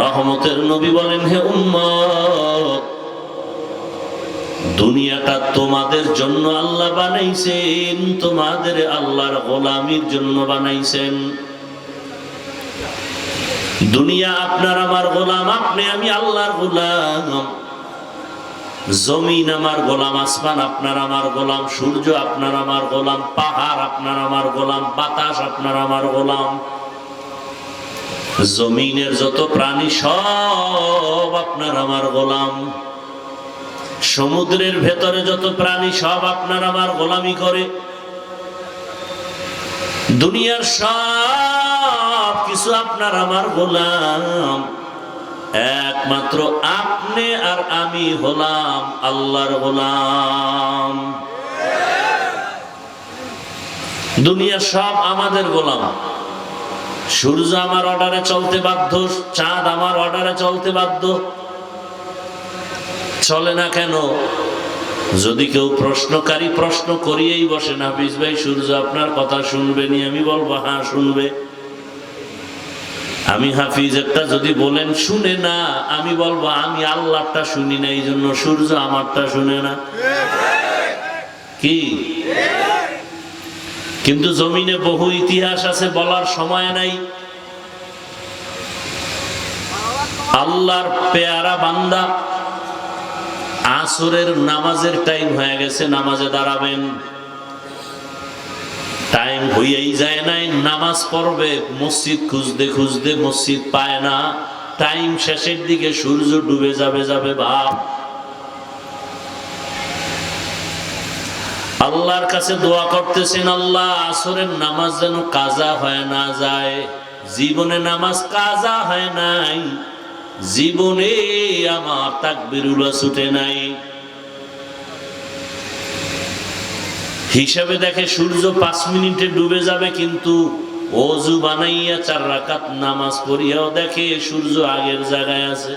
রহমতের নবী বলেন, হে উম্মত, দুনিয়াটা তোমাদের জন্য আল্লাহ বানাইছেন, তোমাদের আল্লাহর গোলামির জন্য বানাইছেন। দুনিয়া আপনার আমার গোলাম, আপনি আমি আল্লাহর গোলাম। জমিন আমার গোলাম, আসমান আপনার আমার গোলাম, সূর্য আপনার আমার গোলাম, পাহাড় আপনার আমার গোলাম, বাতাস আপনার আমার গোলাম। জমিনের যত প্রাণী সব আপনার আমার গোলাম। সমুদ্রের ভেতরে যত প্রাণী সব আপনার আমার গোলামি করে। দুনিয়ার সব কিছু আপনার আমার গোলাম, একমাত্র আপনি আর আমি হলাম আল্লাহর গোলাম। দুনিয়া সব আমাদের গোলাম। সূর্য আমার অর্ডারে চলতে বাধ্য, চাঁদ আমার অর্ডারে চলতে বাধ্য। চলে না কেন? যদি কেউ প্রশ্নকারী প্রশ্ন করিয়েই বসে, হাফিজ ভাই সূর্য আপনার কথা শুনবে নি? আমি বলবো হ্যাঁ শুনবে। আমি হাফিজ একটা যদি বলেন শুনে না, আমি বলবো আমি আল্লাহরটা শুনি না, এই জন্য সূর্য আমারটা শুনে না। কি? কিন্তু জমিনে বহু ইতিহাস আছে, বলার সময় নাই। আল্লাহর পেয়ারা বান্দা, আসরের নামাজের টাইম হয়ে গেছে, নামাজে দাঁড়াবেন। টাইম হইয়াই যায় নাই, নামাজ পড়বে, মসজিদ খুঁজতে খুঁজতে মসজিদ পায় না। টাইম শেষের দিকে সূর্য ডুবে যাবে যাবে ভাব। আল্লাহর কাছে দোয়া করতেছেন, আল্লাহ আসরের নামাজ যেন কাজা হয় না যায়। জীবনে নামাজ কাজা হয় নাই, জীবনে আমার তাকবীরুল্লাহ ছুটে নাই। হিসাবে দেখে সূর্য 5 মিনিটে ডুবে যাবে, কিন্তু ওযু বানাইয়া 4 রাকাত নামাজ পড়িয়াও দেখে সূর্য আগের জায়গায় আছে।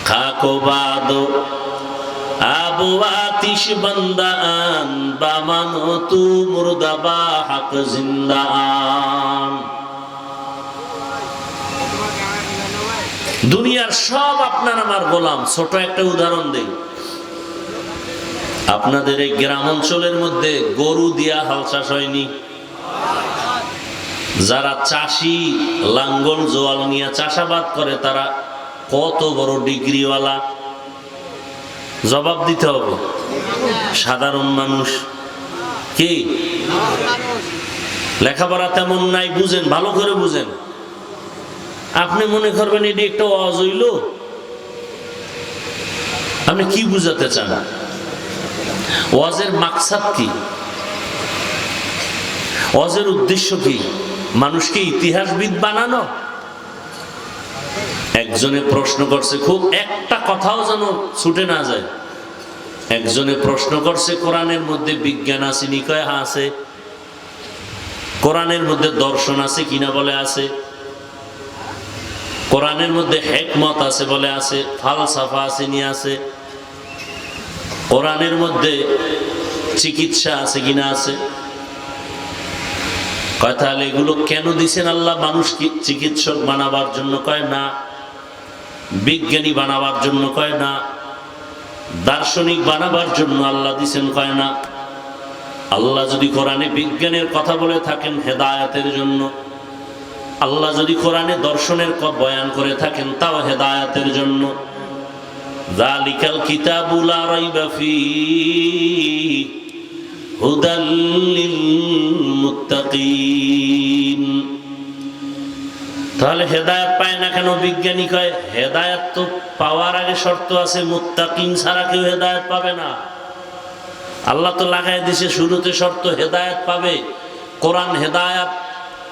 খাকো বাদো আবু আতিশ বান্দান বামানো তু মুর্দাবা হক জিন্দান। দুনিয়ার সব আপনার আমার গোলাম। ছোট একটা উদাহরণ দেই। আপনাদের এই গ্রাম অঞ্চলের মধ্যে গরু দিয়া হাল চাষ হয়নি? যারা চাষি, লাঙ্গল জোয়াল নিয়ে চাষাবাদ করে, তারা কত বড় ডিগ্রিওয়ালা? জবাব দিতে হবে। সাধারণ মানুষ। কি? লেখাপড়া তেমন নাই, বুঝেন, ভালো করে বুঝেন। আপনি মনে করবেন এটি একটা ওয়াজ হইল। আপনি কি বুঝাতে চান? ওয়াজের মাকসাদ কি? ওয়াজের উদ্দেশ্য কি? মানুষকে ইতিহাসবিদ বানানো? একজনে প্রশ্ন করছে, খুব একটা কথাও যেন ছুটে না যায়। একজনে প্রশ্ন করছে, কোরআনের মধ্যে বিজ্ঞান আছে নি? কয় হ্যাঁ আছে। কোরআনের মধ্যে দর্শন আছে কিনা? বলে আছে। কোরআনের মধ্যে হিকমত আছে? বলে আছে। ফালসাফা আছে নি? আছে। কোরআনের মধ্যে চিকিৎসা আছে কিনা? আছে। কয় তাহলে এগুলো কেন দিছেন আল্লাহ? মানুষ কি চিকিৎসক বানাবার জন্য? কয় না। বিজ্ঞানী বানাবার জন্য? কয় না। দার্শনিক বানাবার জন্য আল্লাহ দিছেন? কয় না। আল্লাহ যদি কোরআনে বিজ্ঞানের কথা বলে থাকেন হেদায়েতের জন্য, আল্লাহ যদি কোরআনে দর্শনের বয়ান করে থাকেন তাও হেদায়েতের জন্য। যালিকাল কিতাবু লা রাইবা ফীহি হুদাল লিল মুত্তাকিন। তাহলে হেদায়েত পায় না কেন বিজ্ঞানী? কয় হেদায়েত তো পাওয়ার আগে শর্ত আছে, মুত্তাকিন ছাড়া কেউ হেদায়েত পাবে না। আল্লাহ তো লাগাই দিয়েছে শুরুতে শর্ত, হেদায়েত পাবে। কোরআন হেদায়েত।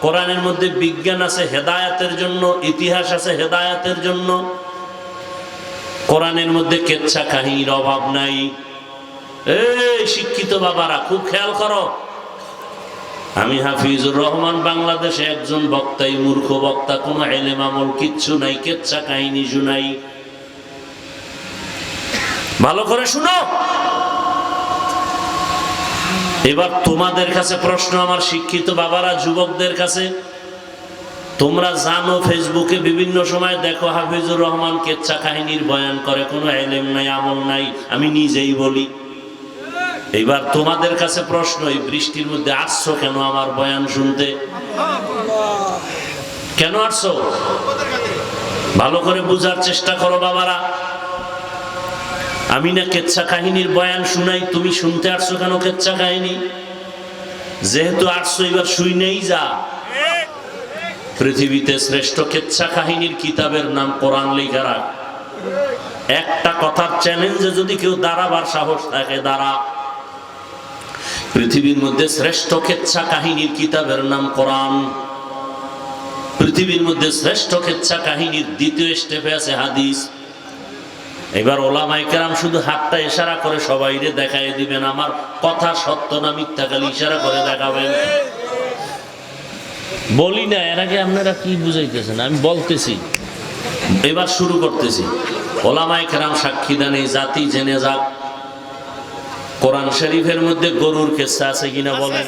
কোরআনের মধ্যে বিজ্ঞান আছে হেদায়েতের জন্য, ইতিহাস আছে হেদায়েতের জন্য। কোরআনের মধ্যে কেচ্ছা কাহিনীর অভাব নাই। এই শিক্ষিত বাবারা খুব খেয়াল করো। আমি হাফিজুর রহমান, বাংলাদেশে একজন বক্তাই মূর্খ বক্তা, কোনো ইলম আমল কিচ্ছু নাই, কেচ্ছা কাহিনী শুনাই। ভালো করে শুনো। এবার তোমাদের কাছে প্রশ্ন, আমার শিক্ষিত বাবারা, যুবকদের কাছে, তোমরা জানো ফেসবুকে বিভিন্ন সময় দেখো হাফিজুর রহমান কেচ্ছা কাহিনীর বয়ান করে, কোনো ইলম নাই, আমল নাই, আমি নিজেই বলি। এইবার তোমাদের কাছে প্রশ্ন, এই বৃষ্টির মধ্যে আসছো কেন আমার বয়ান শুনতে? কেন আসছো? ভালো করে বুঝার চেষ্টা করো বাবারা। আমি না কেচ্ছা কাহিনীর বয়ান শুনাই, তুমি শুনতে আসছো কেন কেচ্ছা কাহিনী? যেহেতু আসছো এবার শুনেই যা। পৃথিবীতে শ্রেষ্ঠ কেচ্ছা কাহিনীর কিতাবের নাম কোরআন লেখা রাখ। একটা কথার চ্যালেঞ্জে যদি কেউ দাঁড়াবার সাহস থাকে দাঁড়া। পৃথিবীর মধ্যে শ্রেষ্ঠ কেচ্ছা কাহিনীর কিতাবের নাম কোরআন। পৃথিবীর মধ্যে শ্রেষ্ঠ কেচ্ছা কাহিনীর দ্বিতীয় স্টেপে আছে হাদিস। এবার ওলামায়ে কেরাম শুধু হাতটা ইশারা করে সবাইরে দেখাই দিবেন আমার কথা সত্য না মিথ্যা, খালি ইশারা করে দেখাবেন। বলি না এর আগে আপনারা কি বুঝাইতেছেন, আমি বলতেছি। এবার শুরু করতেছি। ওলামায়ে কেরাম সাক্ষী দেন, এই জাতি জেনে যাক কোরআন শরীফের মধ্যে গরুর কিসসা আছে কিনা বলেন?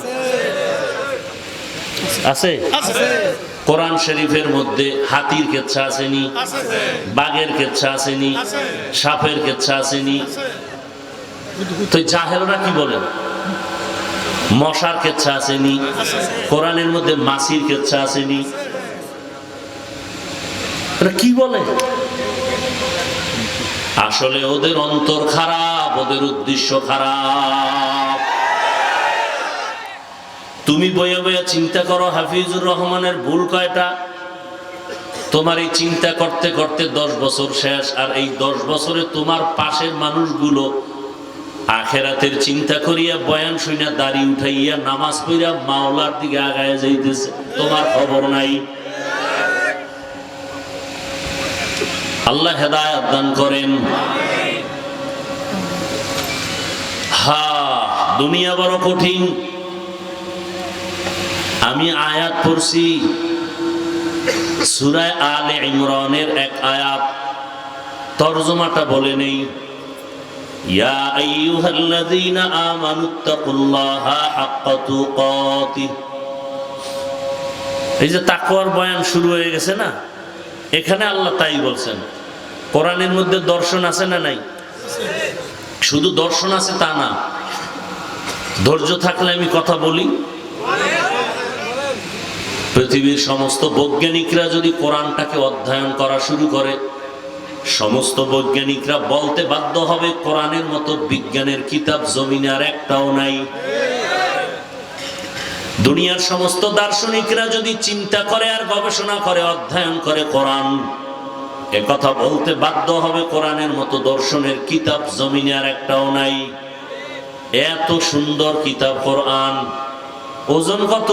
আছে? কোরআন শরীফের মধ্যে হাতির কিসসা আসেনি? বাঘের কিসসা আসেনি? সাপের কিসসা আসেনি? তো জাহেলরা কি বলেন? মশার কিসসা আসেনি? কোরআনের মধ্যে মাছির কিসসা আসেনি? কি বলে? আসলে ওদের অন্তর খারাপ, ওদের উদ্দেশ্য খারাপ। তুমি বইয়া বইয়া চিন্তা করো হাফিজুর রহমানের ভুল কয়টা? তোমার এই চিন্তা করতে করতে 10 বছর শেষ, আর এই 10 বছরে তোমার পাশের মানুষগুলো আখেরাতের চিন্তা করিয়া বয়ান শুনিয়া দাড়ি উঠাইয়া নামাজ পড়িয়া মাওলার দিকে আগায় যাইতেছে, তোমার খবর নাই। আল্লাহ হেদায়েত দান করেন। দুনিয়া বড় কঠিন। আমি আয়াত পড়ছি সূরা আলে ইমরানের এক আয়াত, তরজমাটা বলে নেই। ইয়া আইয়ুহাল্লাযীনা আমানুত্তাকুল্লাহা হাক্কা তুকাতিহ। এই যে তাকওয়ার বয়ান শুরু হয়ে গেছে না, এখানে আল্লাহ তাই বলছেন। কোরআনের মধ্যে দর্শন আছে না নাই? শুধু দর্শন আছে তা না, ধৈর্য থাকলে আমি কথা বলি। পৃথিবীর সমস্ত বৈজ্ঞানিকরা যদি কোরআনটাকে অধ্যয়ন করা শুরু করে, সমস্ত বৈজ্ঞানিকরা বলতে বাধ্য হবে কোরআনের মতো বিজ্ঞানের কিতাব জমিনে আর একটাও নাই। দুনিয়ার সমস্ত দার্শনিকরা যদি চিন্তা করে আর গবেষণা করে অধ্যয়ন করে কোরআন, এ কথা বলতে বাধ্য হবে কোরআনের মতো দর্শনের কিতাব জমিনে আর একটাও নাই। এত সুন্দর কিতাব কোরআন, ওজন কত?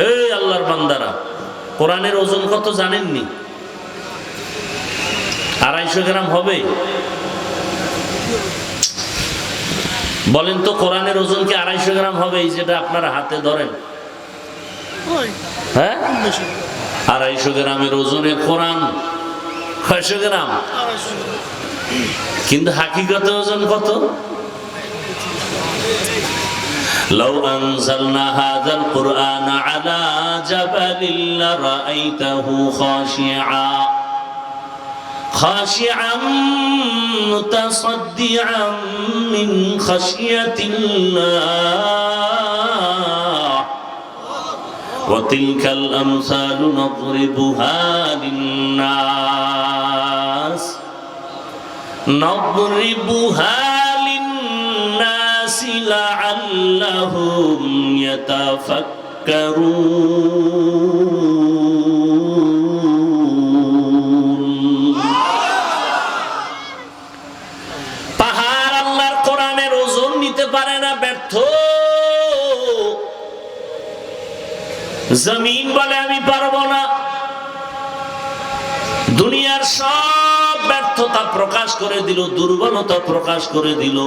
এই আল্লাহর বান্দারা, কোরআনের ওজন কত জানেননি? 250 গ্রাম হবে? বলেন তো কোরআনের ওজন কি 250 গ্রাম হবে? এই যেটা আপনারা হাতে ধরেন, হ্যাঁ 250 গ্রামের ওজনের কোরআন 600 গ্রাম, কিন্তু হাকিকতে ওজন কত? লাউ আনজালনা হাযাল কুরআনা আলা জাবালিন লারাআইতাহু খাশিআন মুতাসাদ্দিআন মিন খাশিয়াতিল্লাহ ওয়া তিলকাল আমসালু নাদরিবুহা লিন-নাস লাআল্লাহুম ইয়াতাফাক্কারুন। পাহাড় আল্লাহর কোরআনের ওজন নিতে পারে না, ব্যর্থ। জমিন বলে আমি পারবো না। দুনিয়ার সব ব্যর্থতা প্রকাশ করে দিল, দুর্বলতা প্রকাশ করে দিল।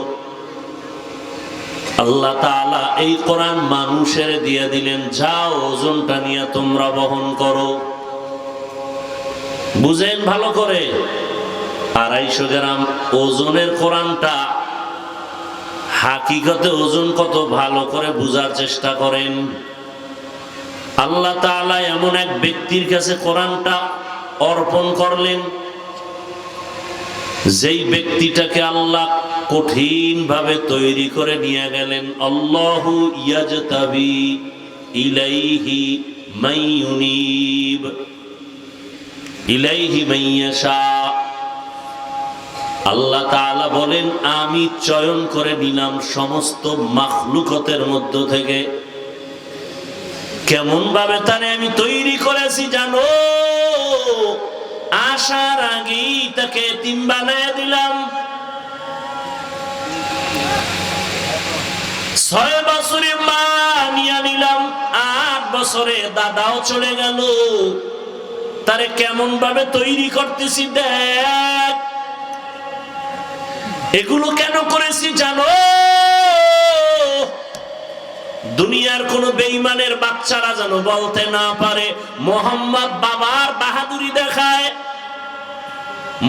আল্লাহ তাআলা এই কোরআন মানুষের দিয়ে দিলেন, যাও ওজনটা নিয়ে তোমরা বহন করো। বুঝেন ভালো করে, 250 গ্রাম ওজনের কোরআনটা হাকিকতে ওজন কত ভালো করে বুঝার চেষ্টা করেন। আল্লাহ তাআলা এমন এক ব্যক্তির কাছে কোরআনটা অর্পণ করলেন, যেই ব্যক্তিটাকে আল্লাহ কঠিন ভাবে তৈরি করে নিয়ে গেলেন। আল্লাহু ইয়াজতাবি ইলাইহি মাইয়ুনিব ইলাইহি মাইয়াশা। আল্লাহ তাআলা বলেন, আমি চয়ন করে নিলাম সমস্ত মাখলুকতের মধ্য থেকে। কেমন ভাবে তারে আমি তৈরি করেছি জানো? আসার আগেই তাকে এতিম বানায় দিলাম। 6 বছরে মা নিয়ে নিলাম, 8 বছরে দাদাও চলে গেল। তারে কেমন ভাবে তৈরি করতেছি দেখ। এগুলো কেন করেছি জানো? দুনিয়ার কোন বেঈমানের বাচ্চারা যেন বলতে না পারে মোহাম্মদ বাবার বাহাদুরি দেখায়,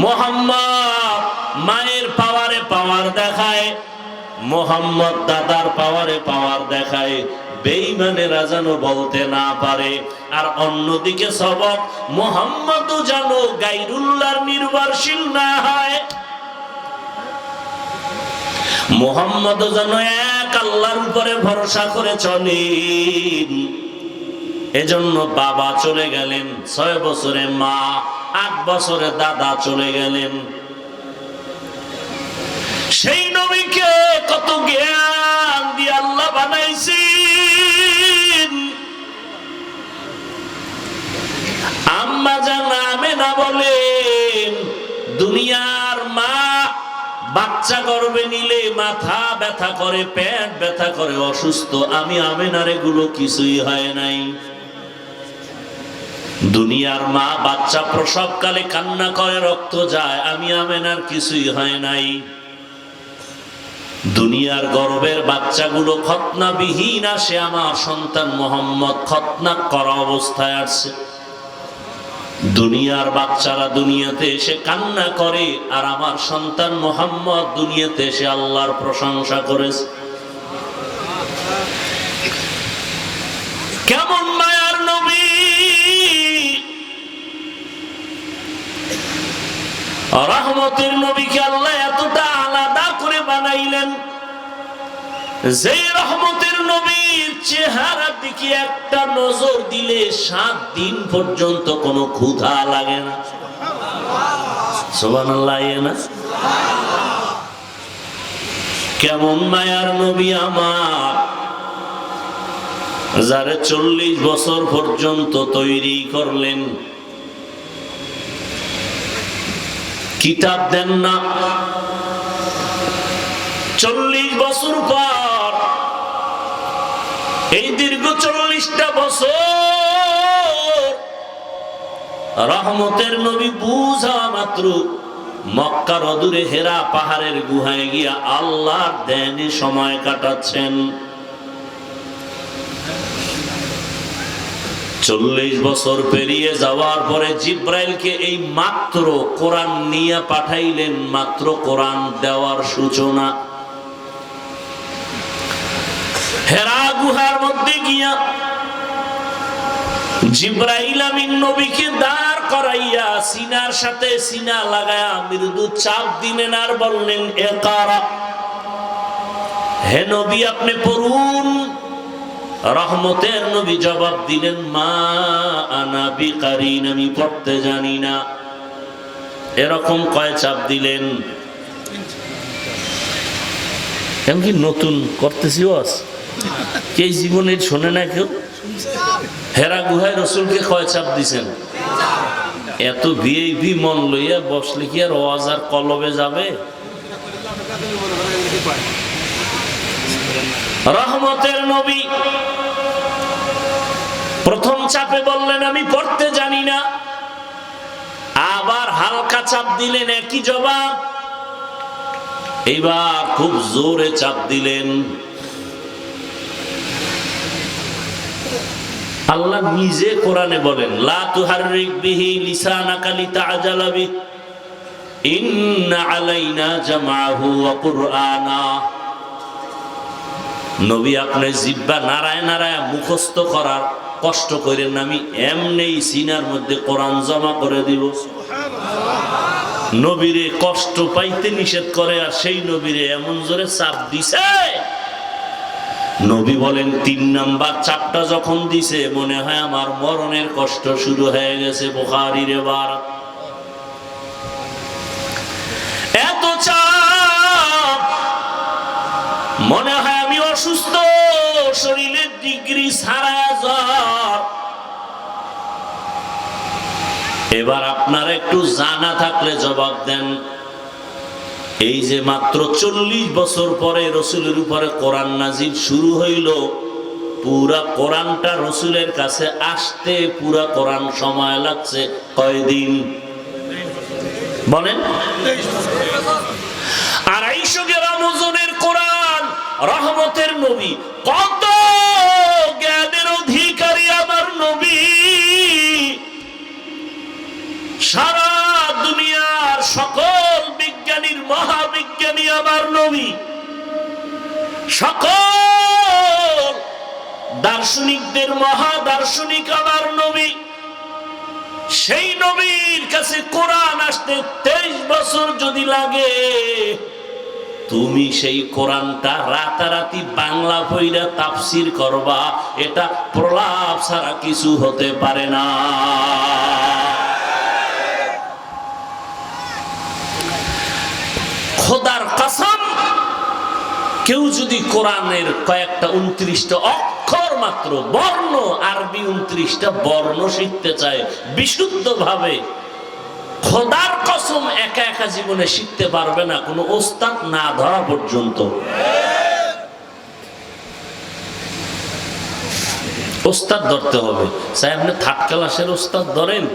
মোহাম্মদ মায়ের পাওয়ারে পাওয়ার দেখায়, মোহাম্মদ দাদার পাওয়ারে পাওয়ার দেখায়। বেঈমানেরা যেন বলতে না পারে। আর অন্যদিকে সবক মোহাম্মদও যেন গায়রুল্লাহর নির্ভরশীল না হয়। মোহাম্মদ যেন এক আল্লাহর উপরে ভরসা করে চলেন। এজন্য বাবা চলে গেলেন, 6 বছরে মা, 8 বছরে দাদা চলে গেলেন। সেই নবীকে কত জ্ঞান দিয়ে আল্লাহ বানাইছেন। আম্মা জান আমেনা বলেন, দুনিয়ার মা বাচ্চা গর্ভে নিলে মাথা ব্যথা করে, পেট ব্যথা করে, অসুস্থ। আমি আমেনার এগুলো কিছুই হয় নাই। দুনিয়ার মা বাচ্চা প্রসবকালে কান্না করে, রক্ত যায়। আমি আমেনার কিছুই হয় নাই। দুনিয়ার গর্ভের বাচ্চাগুলো খতনাবিহীন আসে, আমার সন্তান মোহাম্মদ খতনা করা অবস্থায় আসছে। দুনিয়ার বাচ্চারা দুনিয়াতে এসে কান্না করে, আর আমার সন্তান মোহাম্মদ দুনিয়াতে এসে আল্লাহর প্রশংসা করেছে। কেমন মায়ার নবী! রহমতের নবীকে আল্লাহ এতটা আলাদা করে বানাইলেন, যেই রহমতের নবীর চেহারার দিকে একটা নজর দিলে 7 দিন পর্যন্ত কোনো ক্ষুধা লাগে না। সুবহানাল্লাহ। কেমন মায়ার নবী আমার, যারে 40 বছর পর্যন্ত তৈরি করলেন, কিতাব দেন না। 40 বছর পর, এই দীর্ঘ 40টা বছর রহমতের নবী বুঝা মাত্র মক্কার অদূরে হেরা পাহাড়ের গুহায় গিয়া আল্লাহর ধ্যানে সময় কাটাচ্ছেন। 40 বছর পেরিয়ে যাওয়ার পরে জিব্রাইলকে এই মাত্র কোরআন নিয়ে পাঠাইলেন, মাত্র কোরআন দেওয়ার সূচনা। হেরা গুহার মধ্যে গিয়া জিব্রাইল আমিন নবীকে দাঁড় করাইয়া সিনার সাথে সিনা লাগায়া মৃদু চাপ দিলেন আর বললেন, ইকরা, হে নবী আপনি পড়ুন। রহমতের নবী জবাব দিলেন, মা আনা বিকারিন, আমি পড়তে জানি না। এরকম কয় চাপ দিলেন? এমনকি নতুন করতেছি ওয়াজ, কে জীবনে শোনে না কেউ? হেরা গুহায় রসুলকে কয় চাপ দিছেন? এত ভিআইপি মন লইয়া বসলে কি আর ওয়াজ আর কলবে যাবে? রহমতের নবী প্রথম চাপে বললেন, আমি পড়তে জানি না। আবার হালকা চাপ দিলেন, একই জবাব। এইবার খুব জোরে চাপ দিলেন। আল্লাহ নিজে কোরআনে বলেন, লা তুহাররিক বিহি লিসানাকা লিতাআজালা বিহি ইন্না আলাইনা জামাআহু ওয়া কুরআনা। নবী আপনি জিহ্বা নাড়ায় নাড়ায় মুখস্থ করার কষ্ট করেন না, আমি এমনি সিনার মধ্যে কোরআন জমা করে দিব। নবীরে কষ্ট পাইতে নিষেধ করে, আর সেই নবীরে এমন জোরে চাপ দিছে, নবী বলেন 3 নাম্বার চাপটা যখন দিছে মনে হয় আমার মরণের কষ্ট শুরু হয়ে গেছে। বুখারীর বার এত চাপ, মনে হয় আমি অসুস্থ, শরীরের ডিগ্রি ছাড়া জ্বর। এবার আপনার একটু জানা থাকলে জবাব দেন, এই যে মাত্র 40 বছর পরে রসুলের উপরে কোরআন নাজিল শুরু হইল, পুরা কোরআনটা রসুলের কাছে আসতে পুরা কোরআন সময় লাগছে কয়দিন বলেন? 250 গ্রাম ওজনের কোরআন, রহমতের নবী, কত জ্ঞানের অধিকারী আমার নবী, সারা দুনিয়ার সকল বিজ্ঞানীর মহাবিজ্ঞানী আমার নবী, সকল দার্শনিকদের মহাদার্শনিক আমার নবী। সেই নবীর কাছে কোরআন আসতে 23 বছর যদি লাগে, তুমি সেই কোরআনটা রাতারাতি বাংলা পড়া তাফসীর করবা, এটা প্রলাপ ছাড়া কিছু হতে পারে না। খোদার কসম, কেউ যদি কোরআনের কয়েকটা 29টা অক্ষর মাত্র বর্ণ, আরবি 29টা বর্ণ শিখতে চায় বিশুদ্ধ ভাবে, খোদার কসম একা একা জীবনে শিখতে পারবে না, কোনো ওস্তাদ না ধরা পর্যন্ত। ওস্তাদ ধরতে হবে, চাই আপনি 3rd ক্লাসের ওস্তাদ ধরেন,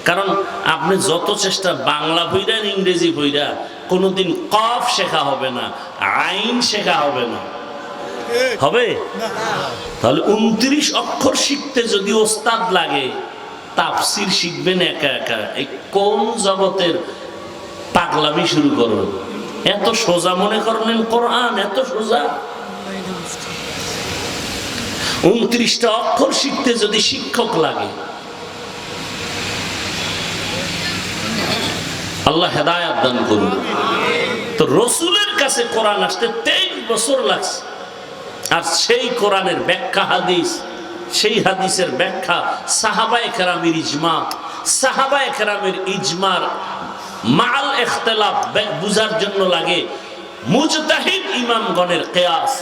কারণ আপনি যত চেষ্টা বাংলা বইরা ইংরেজি বইরা কোনোদিন কফ শেখা হবে না, আইন শেখা হবে না, হবে? তাহলে 29 অক্ষর শিখতে যদি ওস্তাদ লাগে, তাফসীর শিখবেন একা একা। এই কোন জগতের পাগলামি শুরু করবেন? এত সোজা মনে করলেন কোরআন? এত সোজা? 29টা অক্ষর শিখতে যদি শিক্ষক লাগে, আল্লাহ হেদায়েত দান করুন। তো রসুলের কাছে কোরআন আসতে 23 বছর লাগছে, আর সেই কোরআনের ব্যাখ্যা হাদিস, সেই হাদিসের ব্যাখ্যা সাহাবায়ে কেরামের ইজমা, সাহাবায়ে কেরামের ইজমার মাল ইখতিলাফ বুঝার জন্য লাগে মুজতাহিদ ইমামগণের কিয়াস।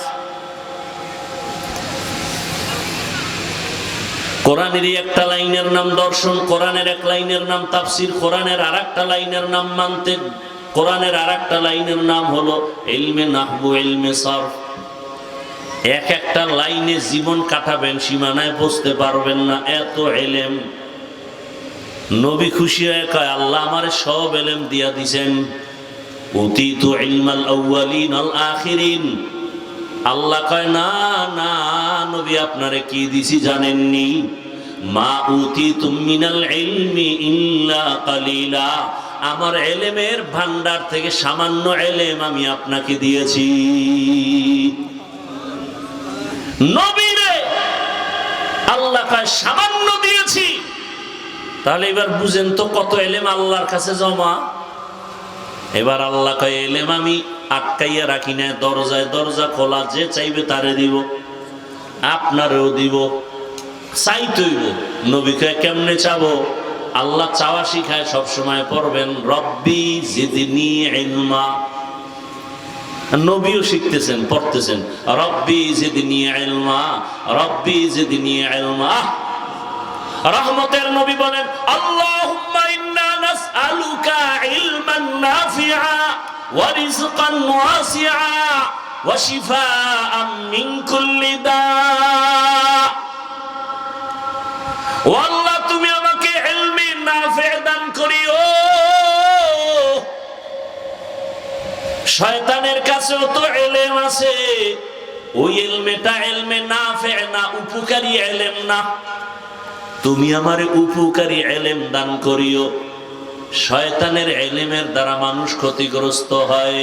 কোরআনের একটা লাইনের নাম দর্শন, কোরআনের এক লাইনের নাম তাফসীর, কোরআনের আরেকটা লাইনের নাম মানতিক, কোরআনের আরেকটা লাইনের নাম হলো ইলমে নাহবু, ইলমে সরফ। এক একটা লাইনে জীবন কাটাবেন, সীমানায় বুঝতে পারবেন না, এত ইলম। নবী খুশি হয়ে কয়, আল্লাহ আমারে সব ইলম দিয়া দিবেন, উতিতু ইলমাল আউয়ালিন আল আখিরিন। আল্লাহ কয়, না না নবী, আপনারে কি দিছি জানেননি? মা উতিতুম মিনাল ইলমি ইল্লা কালিলা, আমার ইলমের ভান্ডার থেকে সামান্য ইলম আমি আপনাকে দিয়েছি। নবীরে আল্লাহ কয় সামান্য দিয়েছি, তাহলে এবার বুঝেন তো কত ইলম আল্লাহর কাছে জমা। এবার আল্লাহ কয়, ইলম আমি আটকাইয়া রাখি না, দরজায় দরজা খোলা, যে চাইবে তারে দিব, আপনারেও দিব, চাইতেইব। নবী কয় কেমনে চাবো? আল্লাহ চাওয়া শিখায়, সবসময় পড়বেন রব্বি জিদনি ইলমা। নবীও শিখতেছেন, পড়তেছেন রব্বি জিদনি ইলমা, রব্বি জিদনি ইলমা। রহমতের নবী বলেন, আল্লাহুম্মা ইন্না নাসআলুকা ইলমান নাফিআ ওয়া রিজকান ওয়াসিআ ওয়া শিফাআন মিন কুল্লি দা। ও আল্লাহ, তুমি আমাকে ইলমে নাফি' দান করিও। শয়তানের কাছেও তো ইলম আছে, ওই ইলমেটা ইলমে নাফি' না, উপকারী ইলম না। তুমি আমারে উপকারী ইলম দান করিও। শয়তানের ইলমের দ্বারা মানুষ ক্ষতিগ্রস্ত হয়।